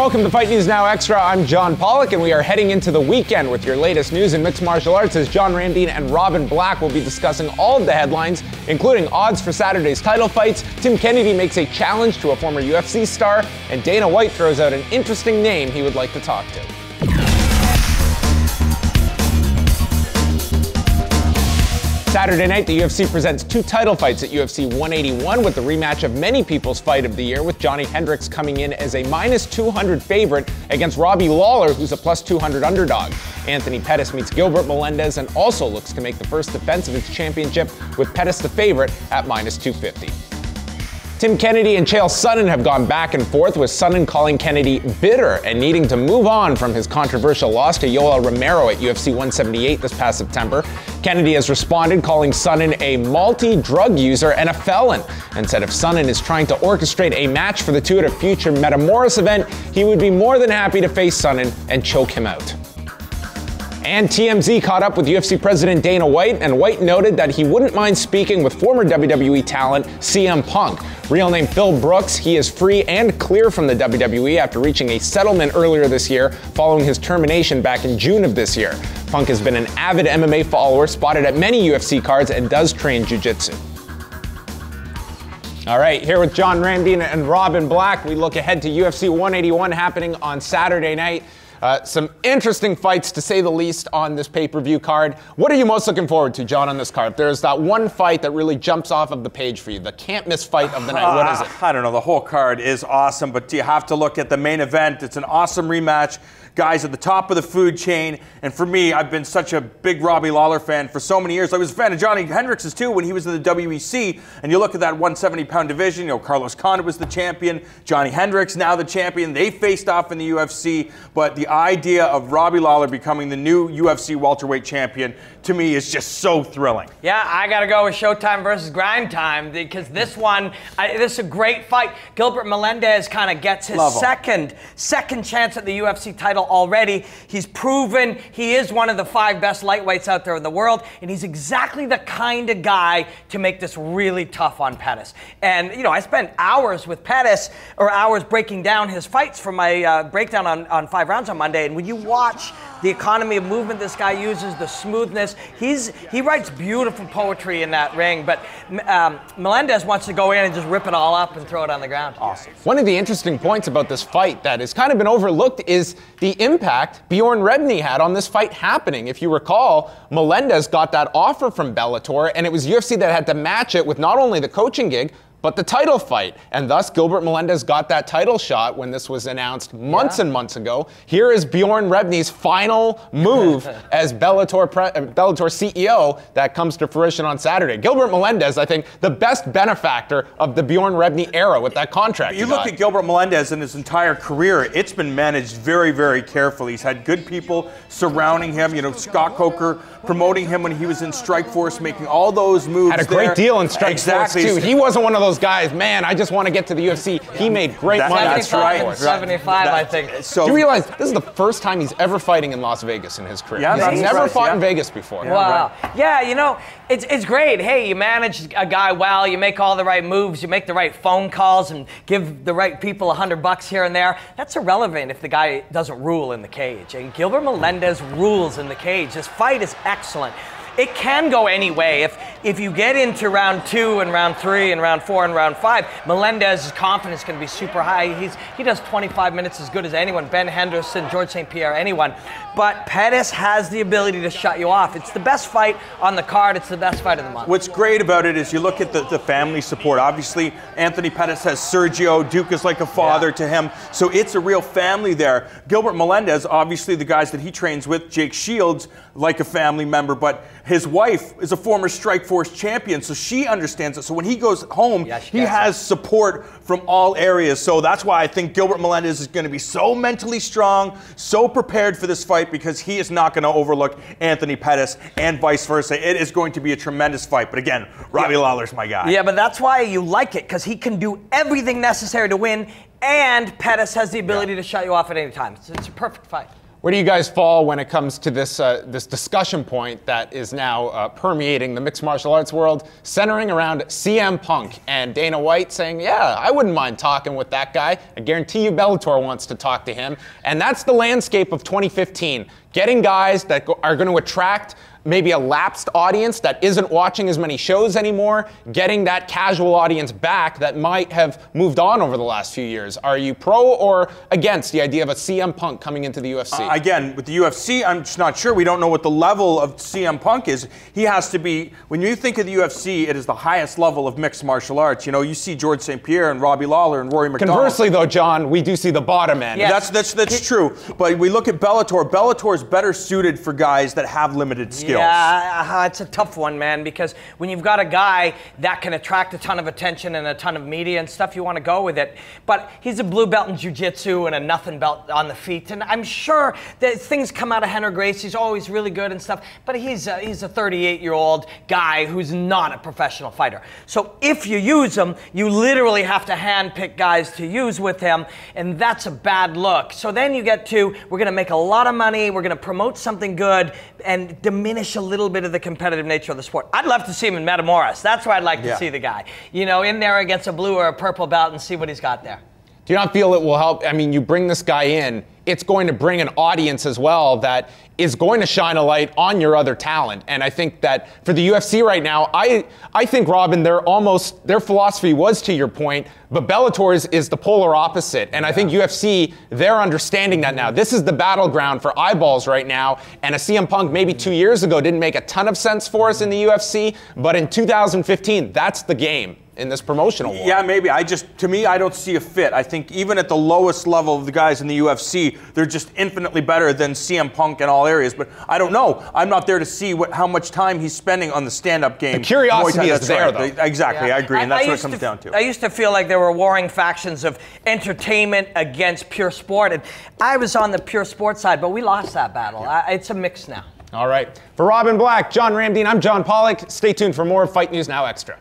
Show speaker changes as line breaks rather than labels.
welcome to Fight News Now Extra. I'm John Pollock, and we are heading into the weekend with your latest news in mixed martial arts as John Randine and Robin Black will be discussing all of the headlines, including odds for Saturday's title fights. Tim Kennedy makes a challenge to a former UFC star, and Dana White throws out an interesting name he would like to talk to. Saturday night, the UFC presents two title fights at UFC 181 with the rematch of many people's fight of the year, with Johnny Hendricks coming in as a minus 200 favorite against Robbie Lawler, who's a plus 200 underdog. Anthony Pettis meets Gilbert Melendez and also looks to make the first defense of its championship, with Pettis the favorite at minus 250. Tim Kennedy and Chael Sonnen have gone back and forth, with Sonnen calling Kennedy bitter and needing to move on from his controversial loss to Yoel Romero at UFC 178 this past September. Kennedy has responded, calling Sonnen a multi-drug user and a felon, and said if Sonnen is trying to orchestrate a match for the two at a future Metamoris event, he would be more than happy to face Sonnen and choke him out. And TMZ caught up with UFC President Dana White, and White noted that he wouldn't mind speaking with former WWE talent CM Punk. Real name Phil Brooks, he is free and clear from the WWE after reaching a settlement earlier this year following his termination back in June of this year. Punk has been an avid MMA follower, spotted at many UFC cards, and does train jiu-jitsu. All right, here with John Randine and Robin Black, we look ahead to UFC 181 happening on Saturday night. Some interesting fights, to say the least, on this pay-per-view card. What are you most looking forward to, John, on this card? If there's that one fight that really jumps off of the page for you, the can't-miss fight of the night, what is it?
I don't know. The whole card is awesome, but you have to look at the main event. It's an awesome rematch. Guys at the top of the food chain. And for me, I've been such a big Robbie Lawler fan for so many years. I was a fan of Johnny Hendricks' too when he was in the WEC. And you look at that 170-pound division, you know, Carlos Condit was the champion, Johnny Hendricks now the champion. They faced off in the UFC. But the idea of Robbie Lawler becoming the new UFC welterweight champion, to me, is just so thrilling.
Yeah, I got to go with Showtime versus Grime Time, because this one, this is a great fight. Gilbert Melendez kind of gets his second chance at the UFC title already. He's proven he is one of the 5 best lightweights out there in the world, and he's exactly the kind of guy to make this really tough on Pettis. And, you know, I spent hours with Pettis, or hours breaking down his fights for my breakdown on 5 rounds on Monday, and when you watch the economy of movement this guy uses, the smoothness, he writes beautiful poetry in that ring, but Melendez wants to go in and just rip it all up and throw it on the ground.
Awesome. One of the interesting points about this fight that has kind of been overlooked is the impact Bjorn Rebney had on this fight happening. If you recall, Melendez got that offer from Bellator, and it was UFC that had to match it with not only the coaching gig, but the title fight. And thus, Gilbert Melendez got that title shot when this was announced months and months ago. Here is Bjorn Rebney's final move as Bellator CEO that comes to fruition on Saturday. Gilbert Melendez, I think, the best benefactor of the Bjorn Rebney era with that contract.
You look at Gilbert Melendez and his entire career, it's been managed very, very carefully. He's had good people surrounding him. You know, Scott Coker promoting him when he was in Strikeforce, making all those moves.
Had a great deal in Strikeforce, too. He wasn't one of those guys, man, I just want to get to the UFC. He made great money.
That's right. 75, I think.
So, do you realize this is the first time he's ever fighting in Las Vegas in his career?
Yeah,
he's never fought in Vegas before.
Yeah, wow. Right. Yeah, you know, it's great. Hey, you manage a guy well, you make all the right moves, you make the right phone calls, and give the right people $100 here and there. That's irrelevant if the guy doesn't rule in the cage. And Gilbert Melendez rules in the cage. This fight is excellent. It can go any way. If you get into round 2 and round 3 and round 4 and round 5, Melendez's confidence can be super high. He does 25 minutes as good as anyone. Ben Henderson, George St. Pierre, anyone. But Pettis has the ability to shut you off. It's the best fight on the card. It's the best fight of the month.
What's great about it is you look at the family support. Obviously, Anthony Pettis has Sergio. Duke is like a father to him. So it's a real family there. Gilbert Melendez, obviously the guys that he trains with, Jake Shields, like a family member, but his wife is a former Strikeforce champion, so she understands it. So when he goes home, he has support from all areas. So that's why I think Gilbert Melendez is going to be so mentally strong, so prepared for this fight, because he is not going to overlook Anthony Pettis and vice versa. It is going to be a tremendous fight. But again, Robbie Lawler's my guy.
Yeah, but that's why you like it, because he can do everything necessary to win, and Pettis has the ability to shut you off at any time. It's a perfect fight.
Where do you guys fall when it comes to this this discussion point that is now permeating the mixed martial arts world, centering around CM Punk and Dana White saying, yeah, I wouldn't mind talking with that guy. I guarantee you Bellator wants to talk to him. And that's the landscape of 2015. Getting guys that are going to attract maybe a lapsed audience that isn't watching as many shows anymore, getting that casual audience back that might have moved on over the last few years. Are you pro or against the idea of a CM Punk coming into the UFC?
Again, with the UFC, I'm just not sure. We don't know what the level of CM Punk is. He has to be, when you think of the UFC, it is the highest level of mixed martial arts. You know, you see George St. Pierre and Robbie Lawler and Rory McDonald.
Conversely, though, John, we do see the bottom end.
Yes. That's true. But we look at Bellator. Bellator is better suited for guys that have limited skills.
Yeah, it's a tough one, man, because when you've got a guy that can attract a ton of attention and a ton of media and stuff, you want to go with it. But he's a blue belt in jiu-jitsu and a nothing belt on the feet, and I'm sure that things come out of Henry Gracie. He's always really good and stuff, but he's a 38-year-old guy who's not a professional fighter. So if you use him, you literally have to handpick guys to use with him, and that's a bad look. So then you get to, we're going to make a lot of money, we're going to promote something good, and diminish a little bit of the competitive nature of the sport. I'd love to see him in Metamoris. That's where I'd like to see the guy. You know, in there against a blue or a purple belt and see what he's got there.
Do you not feel it will help? I mean, you bring this guy in, it's going to bring an audience as well that is going to shine a light on your other talent. And I think that for the UFC right now, I think, Robin, their philosophy was, to your point, but Bellator's is the polar opposite. And I think UFC, they're understanding that now. This is the battleground for eyeballs right now. And a CM Punk maybe 2 years ago didn't make a ton of sense for us in the UFC, but in 2015, that's the game in this promotional war.
Yeah, maybe. To me, I don't see a fit. I think even at the lowest level of the guys in the UFC, they're just infinitely better than CM Punk in all areas. But I don't know. I'm not there to see how much time he's spending on the stand-up game.
The curiosity is there, though.
Exactly, yeah. I agree, and that's what it comes down to.
I used to feel like there were warring factions of entertainment against pure sport, and I was on the pure sport side, but we lost that battle. It's a mix now.
All right. For Robin Black, John Ramdeen, I'm John Pollock. Stay tuned for more Fight News Now Extra.